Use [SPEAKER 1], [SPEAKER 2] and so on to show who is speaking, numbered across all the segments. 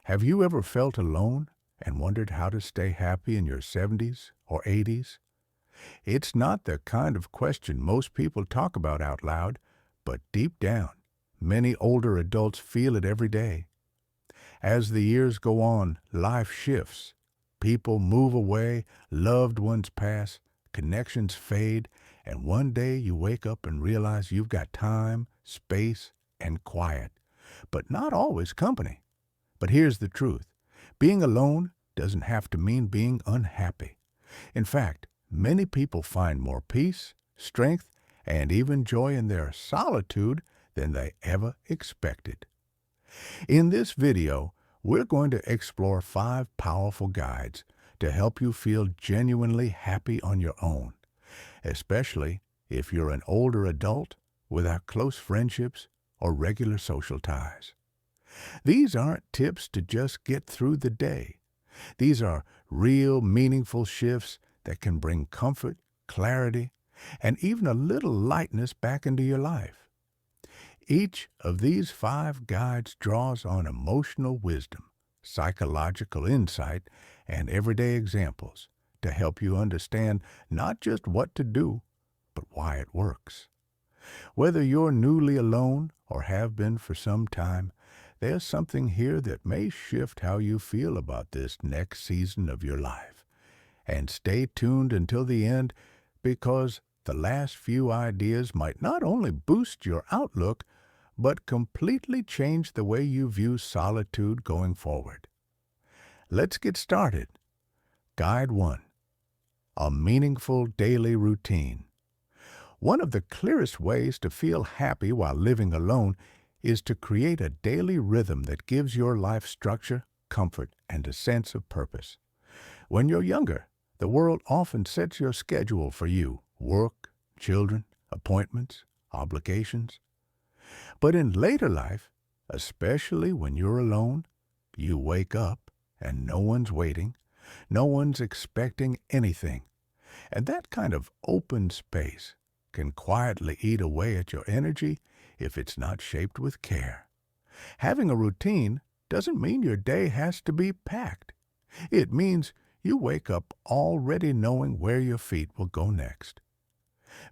[SPEAKER 1] Have you ever felt alone and wondered how to stay happy in your 70s or 80s? It's not the kind of question most people talk about out loud, but deep down, many older adults feel it every day. As the years go on, life shifts. People move away, loved ones pass, connections fade, and one day you wake up and realize you've got time, space, and quiet, but not always company. But here's the truth. Being alone doesn't have to mean being unhappy. In fact, many people find more peace, strength, and even joy in their solitude than they ever expected. In this video, we're going to explore 5 powerful guides to help you feel genuinely happy on your own, especially if you're an older adult without close friendships or regular social ties. These aren't tips to just get through the day. These are real, meaningful shifts that can bring comfort, clarity, and even a little lightness back into your life. Each of these 5 guides draws on emotional wisdom, psychological insight, and everyday examples to help you understand not just what to do, but why it works. Whether you're newly alone or have been for some time, there's something here that may shift how you feel about this next season of your life. And stay tuned until the end, because the last few ideas might not only boost your outlook, but completely change the way you view solitude going forward. Let's get started. Guide 1. A meaningful daily routine. One of the clearest ways to feel happy while living alone is to create a daily rhythm that gives your life structure, comfort, and a sense of purpose. When you're younger, the world often sets your schedule for you: work, children, appointments, obligations. But in later life, especially when you're alone, you wake up and no one's waiting, no one's expecting anything. And that kind of open space can quietly eat away at your energy if it's not shaped with care. Having a routine doesn't mean your day has to be packed. It means you wake up already knowing where your feet will go next.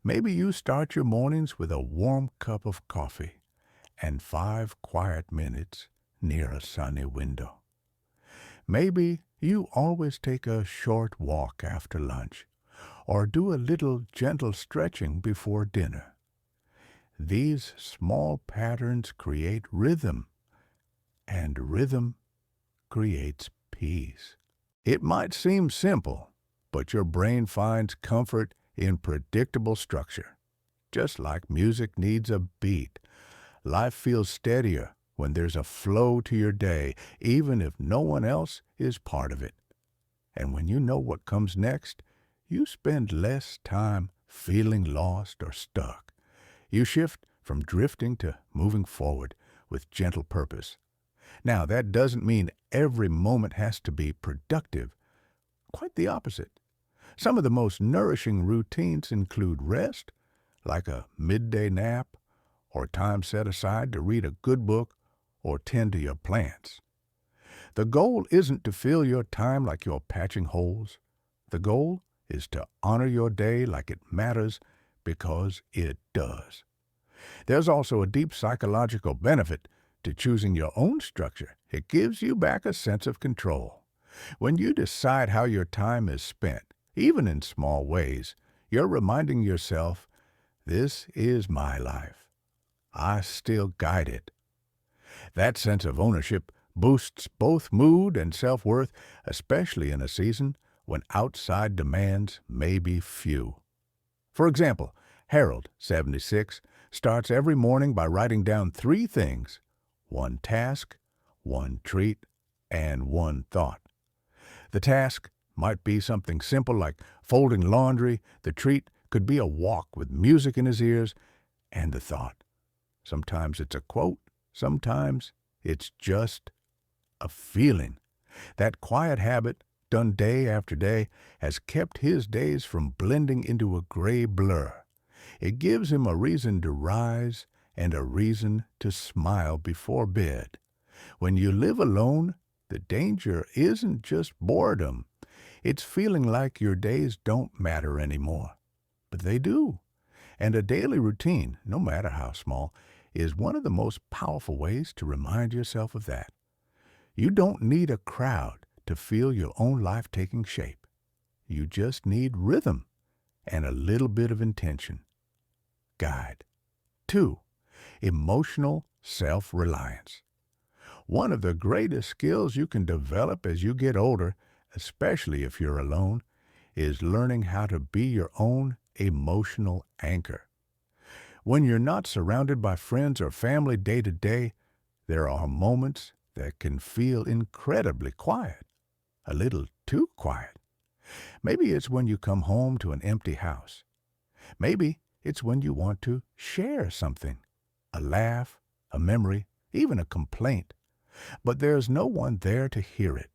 [SPEAKER 1] Maybe you start your mornings with a warm cup of coffee and 5 quiet minutes near a sunny window. Maybe you always take a short walk after lunch or do a little gentle stretching before dinner. These small patterns create rhythm, and rhythm creates peace. It might seem simple, but your brain finds comfort in predictable structure. Just like music needs a beat, life feels steadier when there's a flow to your day, even if no one else is part of it. And when you know what comes next, you spend less time feeling lost or stuck. You shift from drifting to moving forward with gentle purpose. Now, that doesn't mean every moment has to be productive. Quite the opposite. Some of the most nourishing routines include rest, like a midday nap, or time set aside to read a good book or tend to your plants. The goal isn't to fill your time like you're patching holes. The goal is to honor your day like it matters, because it does. There's also a deep psychological benefit to choosing your own structure. It gives you back a sense of control. When you decide how your time is spent, even in small ways, you're reminding yourself, this is my life. I still guide it. That sense of ownership boosts both mood and self-worth, especially in a season when outside demands may be few. For example, Harold, 76, starts every morning by writing down 3 things: 1 task, 1 treat, and 1 thought. The task might be something simple like folding laundry. The treat could be a walk with music in his ears. And the thought, sometimes it's a quote, sometimes it's just a feeling. That quiet habit, done day after day, has kept his days from blending into a gray blur. It gives him a reason to rise and a reason to smile before bed. When you live alone, The danger isn't just boredom. It's feeling like your days don't matter anymore. But they do. And a daily routine, no matter how small, is one of the most powerful ways to remind yourself of that. You don't need a crowd to feel your own life taking shape. You just need rhythm and a little bit of intention. Guide. 2. Emotional self-reliance. One of the greatest skills you can develop as you get older, especially if you're alone, is learning how to be your own emotional anchor. When you're not surrounded by friends or family day to day, there are moments that can feel incredibly quiet, a little too quiet. Maybe it's when you come home to an empty house. Maybe it's when you want to share something, a laugh, a memory, even a complaint, but there's no one there to hear it.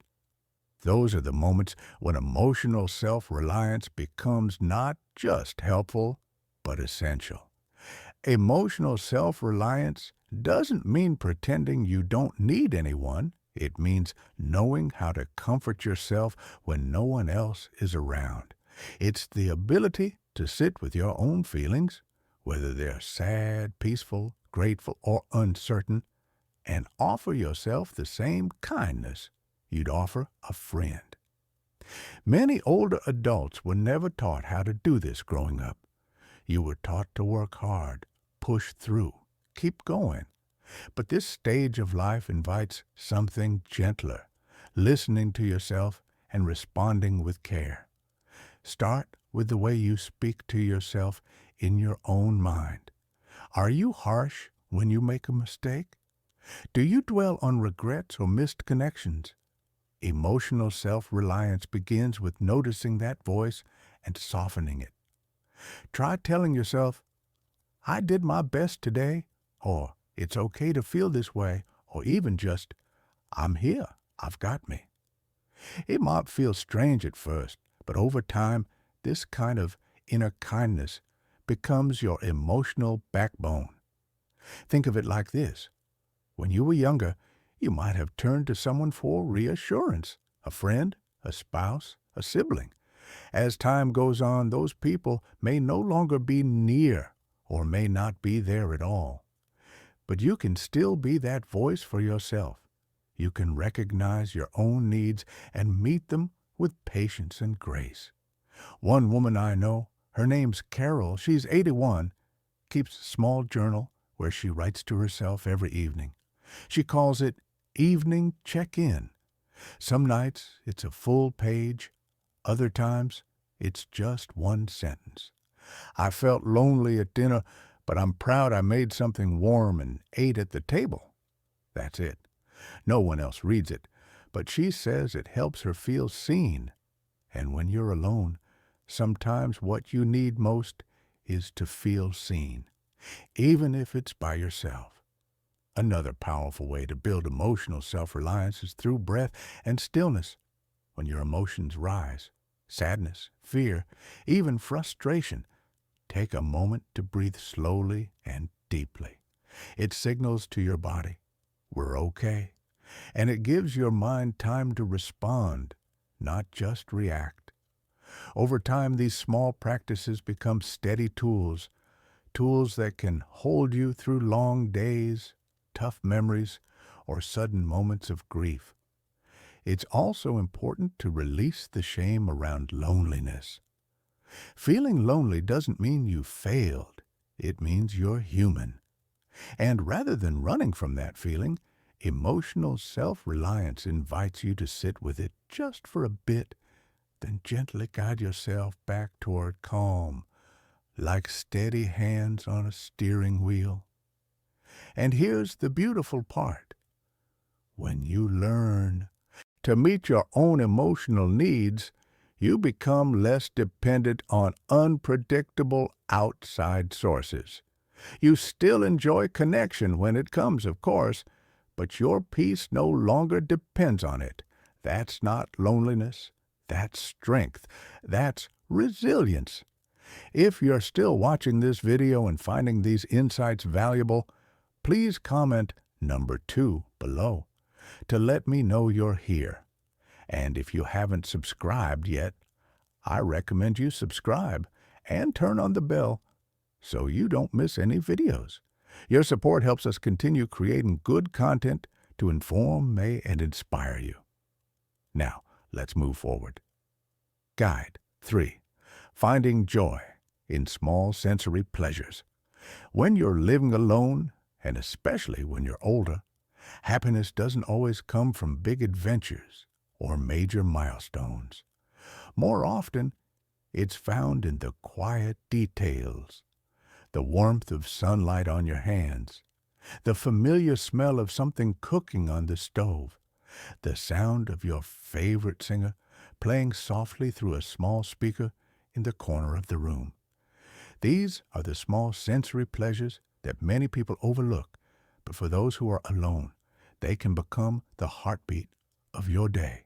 [SPEAKER 1] Those are the moments when emotional self-reliance becomes not just helpful, but essential. Emotional self-reliance doesn't mean pretending you don't need anyone. It means knowing how to comfort yourself when no one else is around. It's the ability to sit with your own feelings, whether they're sad, peaceful, grateful, or uncertain, and offer yourself the same kindness you'd offer a friend. Many older adults were never taught how to do this growing up. You were taught to work hard, push through, keep going. But this stage of life invites something gentler, listening to yourself and responding with care. Start with the way you speak to yourself in your own mind. Are you harsh when you make a mistake? Do you dwell on regrets or missed connections? Emotional self-reliance begins with noticing that voice and softening it. Try telling yourself, I did my best today, or it's okay to feel this way, or even just, I'm here, I've got me. It might feel strange at first, but over time, this kind of inner kindness becomes your emotional backbone. Think of it like this. When you were younger, you might have turned to someone for reassurance, a friend, a spouse, a sibling. As time goes on, those people may no longer be near or may not be there at all. But you can still be that voice for yourself. You can recognize your own needs and meet them with patience and grace. One woman I know, her name's Carol, she's 81, keeps a small journal where she writes to herself every evening. She calls it Evening Check-In. Some nights it's a full page, other times it's just one sentence. I felt lonely at dinner, but I'm proud I made something warm and ate at the table. That's it. No one else reads it, but she says it helps her feel seen. And when you're alone, sometimes what you need most is to feel seen, even if it's by yourself. Another powerful way to build emotional self-reliance is through breath and stillness. When your emotions rise, sadness, fear, even frustration, take a moment to breathe slowly and deeply. It signals to your body, we're okay, and it gives your mind time to respond, not just react. Over time, these small practices become steady tools that can hold you through long days, tough memories, or sudden moments of grief. It's also important to release the shame around loneliness. Feeling lonely doesn't mean you failed. It means you're human. And rather than running from that feeling, emotional self-reliance invites you to sit with it just for a bit, then gently guide yourself back toward calm, like steady hands on a steering wheel. And here's the beautiful part. When you learn to meet your own emotional needs, you become less dependent on unpredictable outside sources. You still enjoy connection when it comes, of course, but your peace no longer depends on it. That's not loneliness. That's strength. That's resilience. If you're still watching this video and finding these insights valuable, please comment number 2 below. to let me know you're here. And if you haven't subscribed yet, I recommend you subscribe and turn on the bell so you don't miss any videos. Your support helps us continue creating good content to inform, and inspire you. Now, let's move forward. Guide 3. Finding joy in small sensory pleasures. When you're living alone, and especially when you're older, happiness doesn't always come from big adventures or major milestones. More often, it's found in the quiet details, the warmth of sunlight on your hands, the familiar smell of something cooking on the stove, the sound of your favorite singer playing softly through a small speaker in the corner of the room. These are the small sensory pleasures that many people overlook, but for those who are alone, they can become the heartbeat of your day.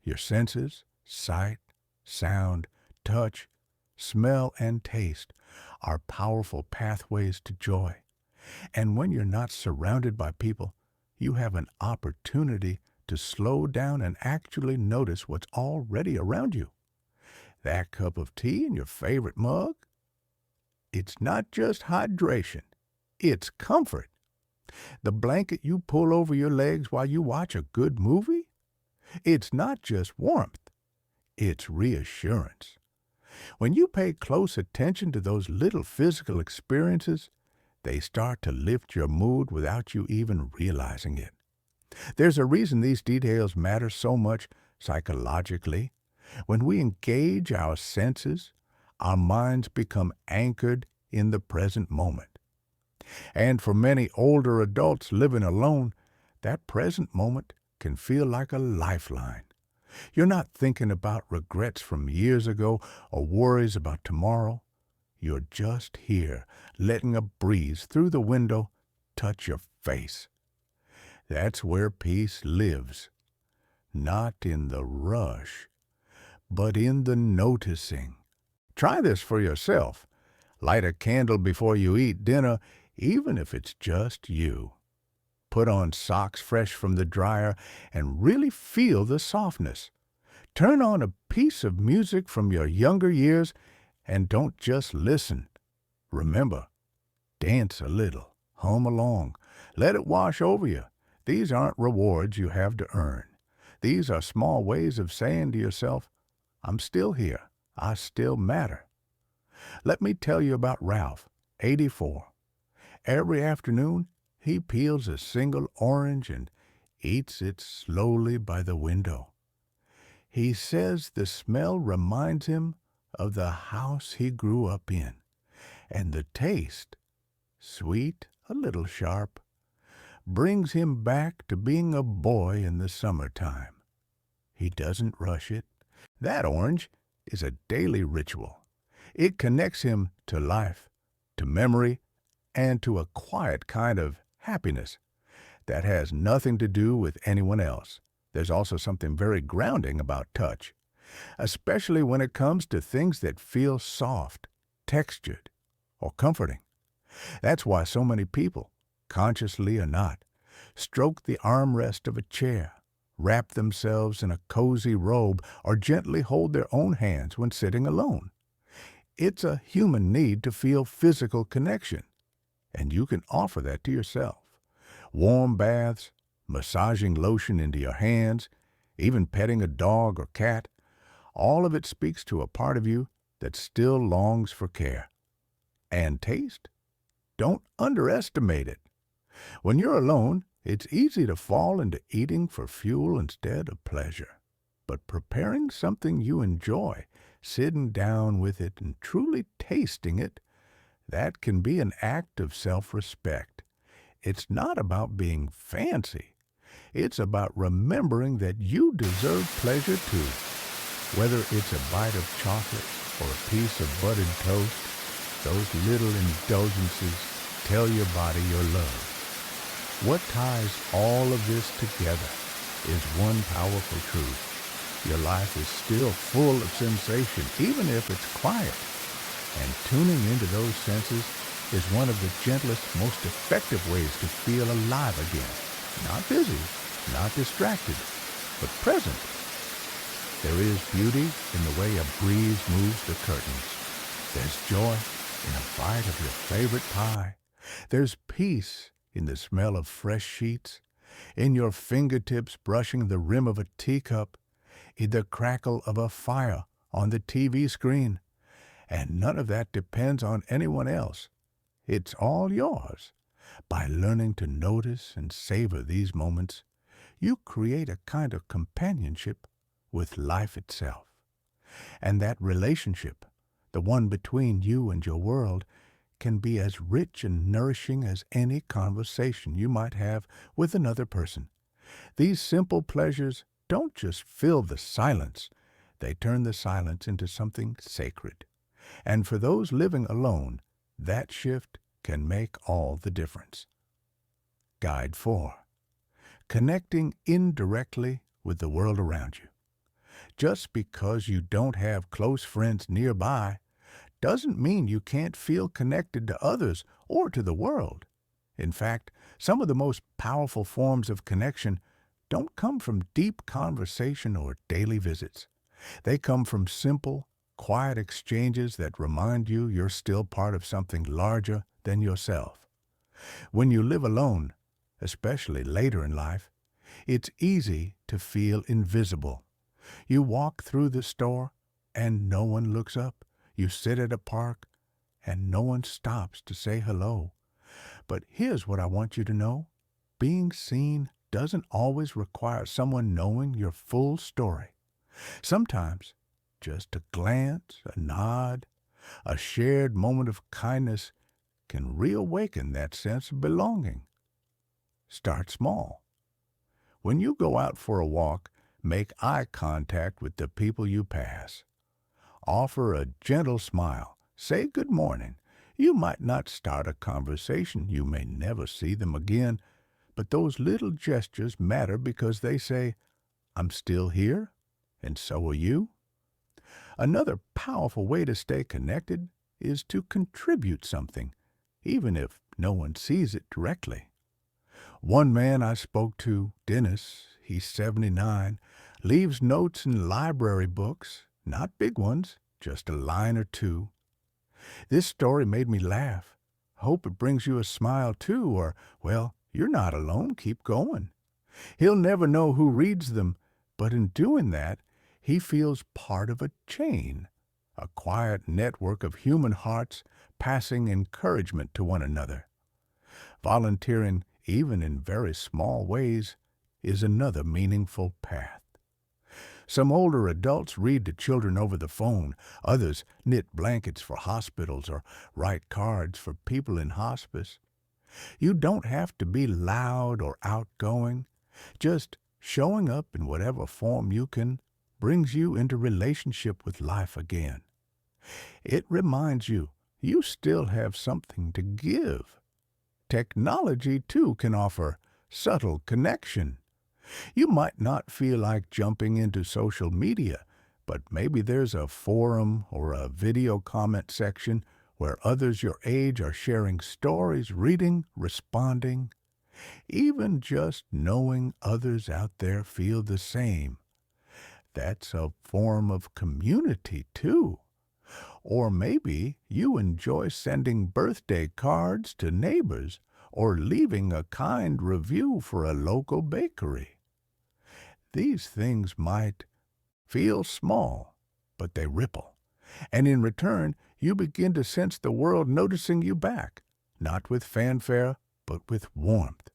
[SPEAKER 1] Your senses, sight, sound, touch, smell, and taste are powerful pathways to joy. And when you're not surrounded by people, you have an opportunity to slow down and actually notice what's already around you. That cup of tea in your favorite mug? It's not just hydration, it's comfort. The blanket you pull over your legs while you watch a good movie? It's not just warmth, it's reassurance. When you pay close attention to those little physical experiences, they start to lift your mood without you even realizing it. There's a reason these details matter so much psychologically. When we engage our senses, our minds become anchored in the present moment. And for many older adults living alone, that present moment can feel like a lifeline. You're not thinking about regrets from years ago or worries about tomorrow. You're just here, letting a breeze through the window touch your face. That's where peace lives. Not in the rush, but in the noticing. Try this for yourself. Light a candle before you eat dinner, even if it's just you. Put on socks fresh from the dryer and really feel the softness. Turn on a piece of music from your younger years and don't just listen. Remember, dance a little, hum along, let it wash over you. These aren't rewards you have to earn. These are small ways of saying to yourself, I'm still here. I still matter. Let me tell you about Ralph, 84. Every afternoon, he peels a single orange and eats it slowly by the window. He says the smell reminds him of the house he grew up in, and the taste, sweet, a little sharp, brings him back to being a boy in the summertime. He doesn't rush it. That orange is a daily ritual. It connects him to life, to memory, and to a quiet kind of happiness that has nothing to do with anyone else. There's also something very grounding about touch, especially when it comes to things that feel soft, textured, or comforting. That's why so many people, consciously or not, stroke the armrest of a chair, wrap themselves in a cozy robe, or gently hold their own hands when sitting alone. It's a human need to feel physical connection, and you can offer that to yourself. Warm baths, massaging lotion into your hands, even petting a dog or cat, all of it speaks to a part of you that still longs for care. And taste? Don't underestimate it. When you're alone, it's easy to fall into eating for fuel instead of pleasure. But preparing something you enjoy, sitting down with it and truly tasting it, that can be an act of self-respect. It's not about being fancy. It's about remembering that you deserve pleasure too. Whether it's a bite of chocolate or a piece of buttered toast, those little indulgences tell your body you're loved. What ties all of this together is one powerful truth. Your life is still full of sensation, even if it's quiet. And tuning into those senses is one of the gentlest, most effective ways to feel alive again. Not busy, not distracted, but present. There is beauty in the way a breeze moves the curtains. There's joy in a bite of your favorite pie. There's peace in the smell of fresh sheets, in your fingertips brushing the rim of a teacup, in the crackle of a fire on the TV screen. And none of that depends on anyone else. It's all yours. By learning to notice and savor these moments, you create a kind of companionship with life itself. And that relationship, the one between you and your world, can be as rich and nourishing as any conversation you might have with another person. These simple pleasures don't just fill the silence, they turn the silence into something sacred. And for those living alone, that shift can make all the difference. Guide 4. Connecting indirectly with the world around you. Just because you don't have close friends nearby doesn't mean you can't feel connected to others or to the world. In fact, some of the most powerful forms of connection don't come from deep conversation or daily visits. They come from simple, quiet exchanges that remind you you're still part of something larger than yourself. When you live alone, especially later in life, it's easy to feel invisible. You walk through the store and no one looks up. You sit at a park and no one stops to say hello. But here's what I want you to know. Being seen doesn't always require someone knowing your full story. Sometimes just a glance, a nod, a shared moment of kindness can reawaken that sense of belonging. Start small. When you go out for a walk, make eye contact with the people you pass. Offer a gentle smile. Say good morning. You might not start a conversation. You may never see them again. But those little gestures matter because they say, I'm still here, and so are you. Another powerful way to stay connected is to contribute something, even if no one sees it directly. One man I spoke to, Dennis, he's 79, leaves notes in library books, not big ones, just a line or two. This story made me laugh. Hope it brings you a smile too, or, well, you're not alone, keep going. He'll never know who reads them, but in doing that, he feels part of a chain, a quiet network of human hearts passing encouragement to one another. Volunteering, even in very small ways, is another meaningful path. Some older adults read to children over the phone. Others knit blankets for hospitals or write cards for people in hospice. You don't have to be loud or outgoing. Just showing up in whatever form you can brings you into relationship with life again. It reminds you you still have something to give. Technology, too, can offer subtle connection. You might not feel like jumping into social media, but maybe there's a forum or a video comment section where others your age are sharing stories, reading, responding. Even just knowing others out there feel the same. That's a form of community, too. Or maybe you enjoy sending birthday cards to neighbors or leaving a kind review for a local bakery. These things might feel small, but they ripple. And in return, you begin to sense the world noticing you back, not with fanfare, but with warmth.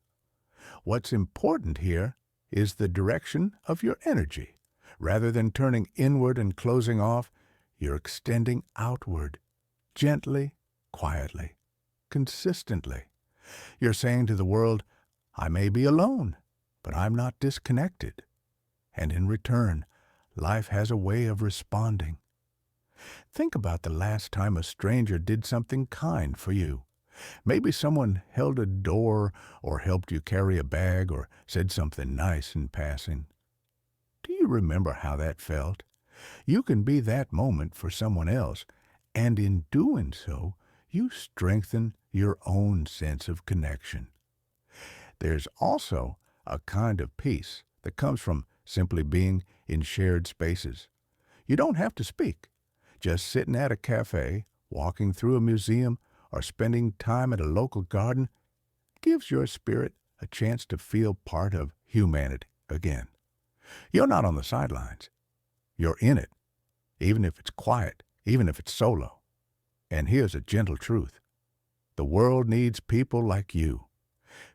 [SPEAKER 1] What's important here is the direction of your energy. Rather than turning inward and closing off, you're extending outward, gently, quietly, consistently. You're saying to the world, I may be alone, but I'm not disconnected. And in return, life has a way of responding. Think about the last time a stranger did something kind for you. Maybe someone held a door or helped you carry a bag or said something nice in passing. Do you remember how that felt? You can be that moment for someone else, and in doing so, you strengthen your own sense of connection. There's also a kind of peace that comes from simply being in shared spaces. You don't have to speak. Just sitting at a cafe, walking through a museum, or spending time at a local garden gives your spirit a chance to feel part of humanity again. You're not on the sidelines. You're in it, even if it's quiet, even if it's solo. And here's a gentle truth. The world needs people like you.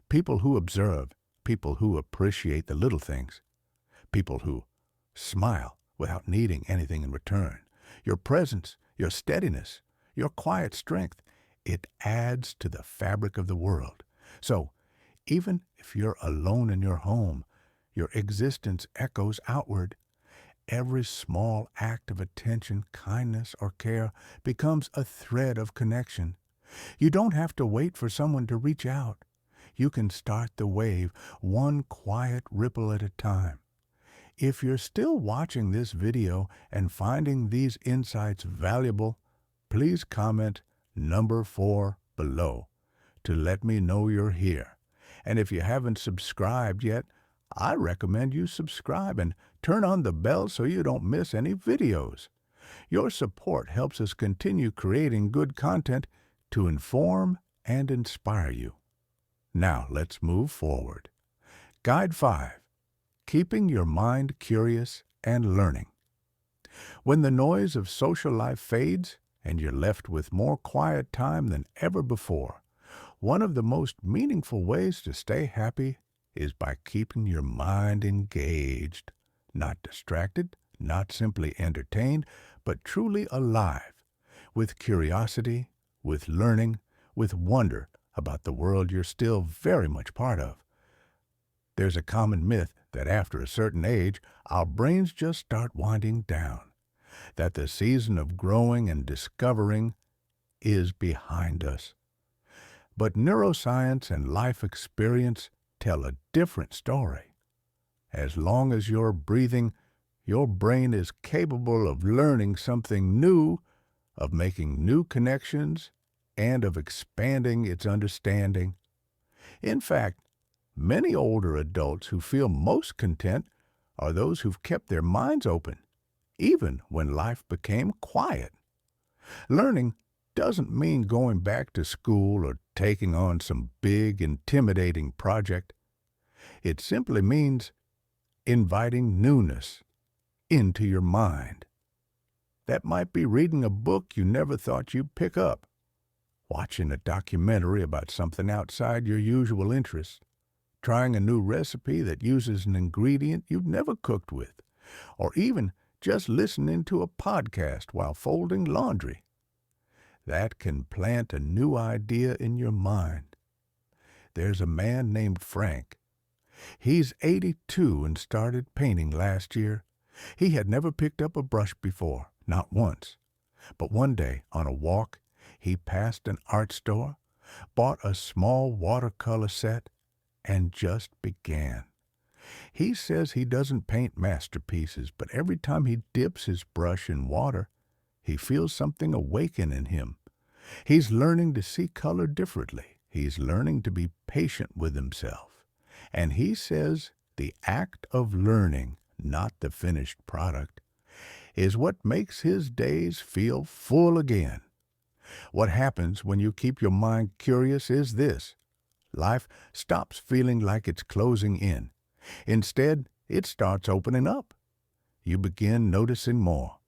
[SPEAKER 1] People who observe, people who appreciate the little things, people who smile without needing anything in return. Your presence, your steadiness, your quiet strength, it adds to the fabric of the world. So, even if you're alone in your home, your existence echoes outward. Every small act of attention, kindness, or care becomes a thread of connection. You don't have to wait for someone to reach out. You can start the wave, one quiet ripple at a time. If you're still watching this video and finding these insights valuable, please comment number 4 below to let me know you're here. And if you haven't subscribed yet, I recommend you subscribe and turn on the bell so you don't miss any videos. Your support helps us continue creating good content to inform and inspire you. Now let's move forward. Guide 5. Keeping your mind curious and learning. When the noise of social life fades and you're left with more quiet time than ever before, one of the most meaningful ways to stay happy is by keeping your mind engaged, not distracted, not simply entertained, but truly alive, with curiosity, with learning, with wonder about the world you're still very much part of. There's a common myth that after a certain age, our brains just start winding down, that the season of growing and discovering is behind us. But neuroscience and life experience tell a different story. As long as you're breathing, your brain is capable of learning something new, of making new connections, and of expanding its understanding. In fact, many older adults who feel most content are those who've kept their minds open, even when life became quiet. Learning doesn't mean going back to school or taking on some big, intimidating project. It simply means inviting newness into your mind. That might be reading a book you never thought you'd pick up, watching a documentary about something outside your usual interests, trying a new recipe that uses an ingredient you've never cooked with, or even just listening to a podcast while folding laundry. That can plant a new idea in your mind. There's a man named Frank. He's 82 and started painting last year. He had never picked up a brush before, not once. But one day, on a walk, he passed an art store, bought a small watercolor set, and just began. He says he doesn't paint masterpieces, but every time he dips his brush in water, he feels something awaken in him. He's learning to see color differently. He's learning to be patient with himself. And he says the act of learning, not the finished product, is what makes his days feel full again. What happens when you keep your mind curious is this. Life stops feeling like it's closing in. Instead, it starts opening up. You begin noticing more.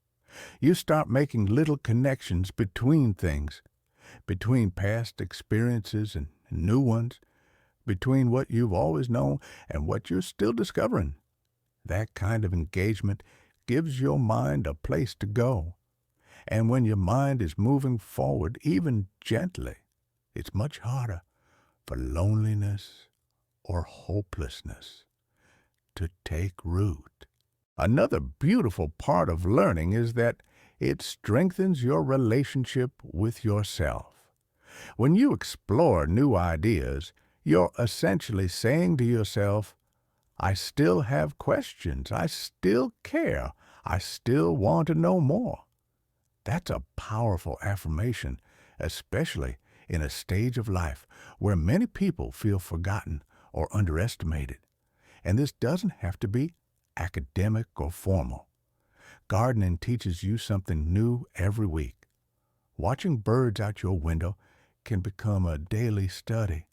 [SPEAKER 1] You start making little connections between things, between past experiences and new ones, between what you've always known and what you're still discovering. That kind of engagement gives your mind a place to go. And when your mind is moving forward, even gently, it's much harder for loneliness or hopelessness to take root. Another beautiful part of learning is that it strengthens your relationship with yourself. When you explore new ideas, you're essentially saying to yourself, I still have questions, I still care, I still want to know more. That's a powerful affirmation, especially in a stage of life where many people feel forgotten or underestimated. And this doesn't have to be academic or formal. Gardening teaches you something new every week. Watching birds out your window can become a daily study.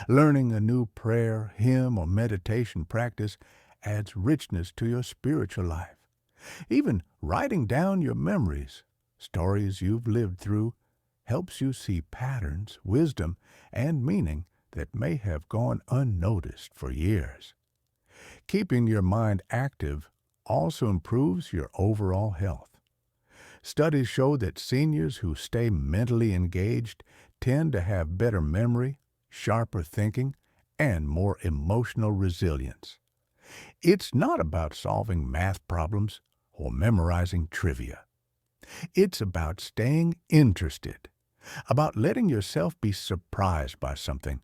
[SPEAKER 1] Learning a new prayer, hymn, or meditation practice adds richness to your spiritual life. Even writing down your memories, stories you've lived through, helps you see patterns, wisdom, and meaning that may have gone unnoticed for years. Keeping your mind active also improves your overall health. Studies show that seniors who stay mentally engaged tend to have better memory, sharper thinking, and more emotional resilience. It's not about solving math problems or memorizing trivia. It's about staying interested, about letting yourself be surprised by something.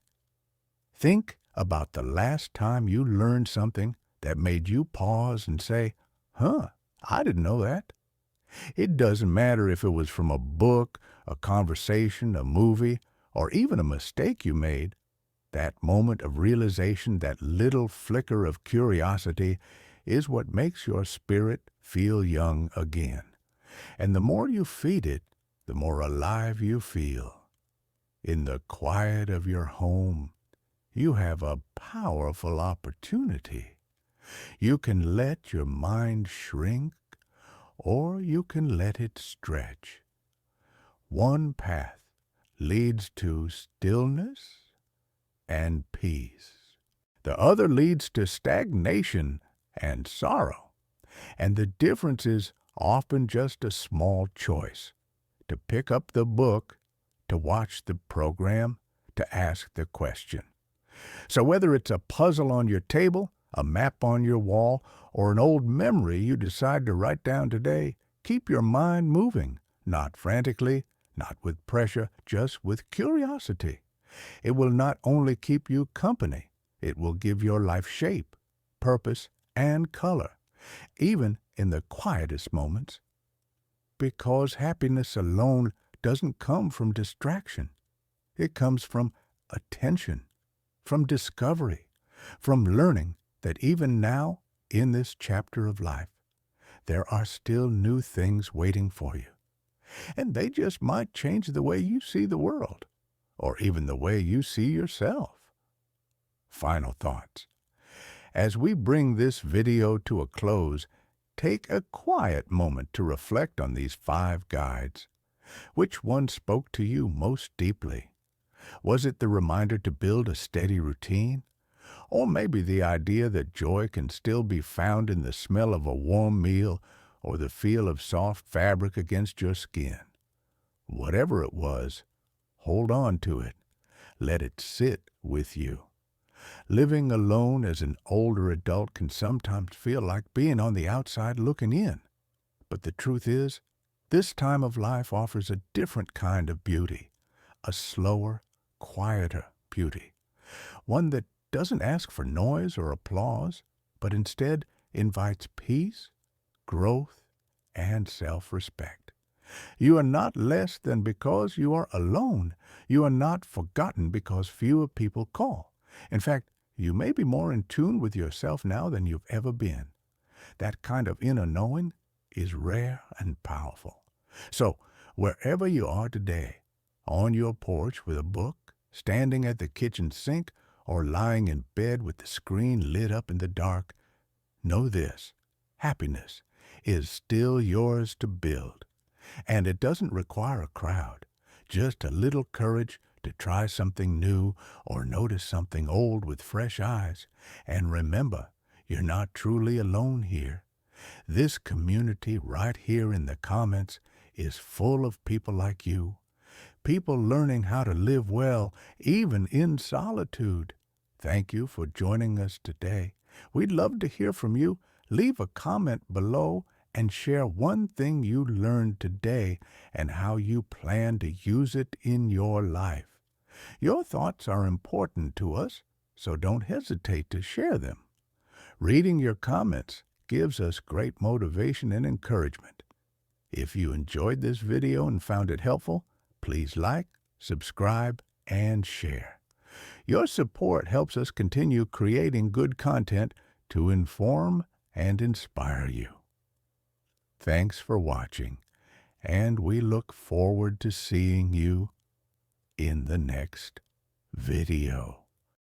[SPEAKER 1] Think about the last time you learned something that made you pause and say, I didn't know that. It doesn't matter if it was from a book, a conversation, a movie, or even a mistake you made. That moment of realization, that little flicker of curiosity, is what makes your spirit feel young again. And the more you feed it, the more alive you feel. In the quiet of your home, you have a powerful opportunity. You can let your mind shrink, or you can let it stretch. One path leads to stillness and peace. The other leads to stagnation and sorrow. And the difference is often just a small choice: to pick up the book, to watch the program, to ask the question. So whether it's a puzzle on your table, a map on your wall, or an old memory you decide to write down today, keep your mind moving, not frantically, not with pressure, just with curiosity. It will not only keep you company, it will give your life shape, purpose, and color, even in the quietest moments. Because happiness alone doesn't come from distraction. It comes from attention, from discovery, from learning that even now, in this chapter of life, there are still new things waiting for you. And they just might change the way you see the world, or even the way you see yourself. Final thoughts. As we bring this video to a close, take a quiet moment to reflect on these 5 guides. Which one spoke to you most deeply? Was it the reminder to build a steady routine? Or maybe the idea that joy can still be found in the smell of a warm meal or the feel of soft fabric against your skin? Whatever it was, hold on to it. Let it sit with you. Living alone as an older adult can sometimes feel like being on the outside looking in. But the truth is, this time of life offers a different kind of beauty, a slower, quieter beauty, one that doesn't ask for noise or applause, but instead invites peace, growth, and self-respect. You are not less than because you are alone. You are not forgotten because fewer people call. In fact, you may be more in tune with yourself now than you've ever been. That kind of inner knowing is rare and powerful. So, wherever you are today, on your porch with a book, standing at the kitchen sink, or lying in bed with the screen lit up in the dark, know this: happiness is still yours to build. And it doesn't require a crowd, just a little courage to try something new or notice something old with fresh eyes. And remember, you're not truly alone here. This community right here in the comments is full of people like you, people learning how to live well, even in solitude. Thank you for joining us today. We'd love to hear from you. Leave a comment below and share one thing you learned today and how you plan to use it in your life. Your thoughts are important to us, so don't hesitate to share them. Reading your comments gives us great motivation and encouragement. If you enjoyed this video and found it helpful, please like, subscribe, and share. Your support helps us continue creating good content to inform and inspire you. Thanks for watching, and we look forward to seeing you in the next video.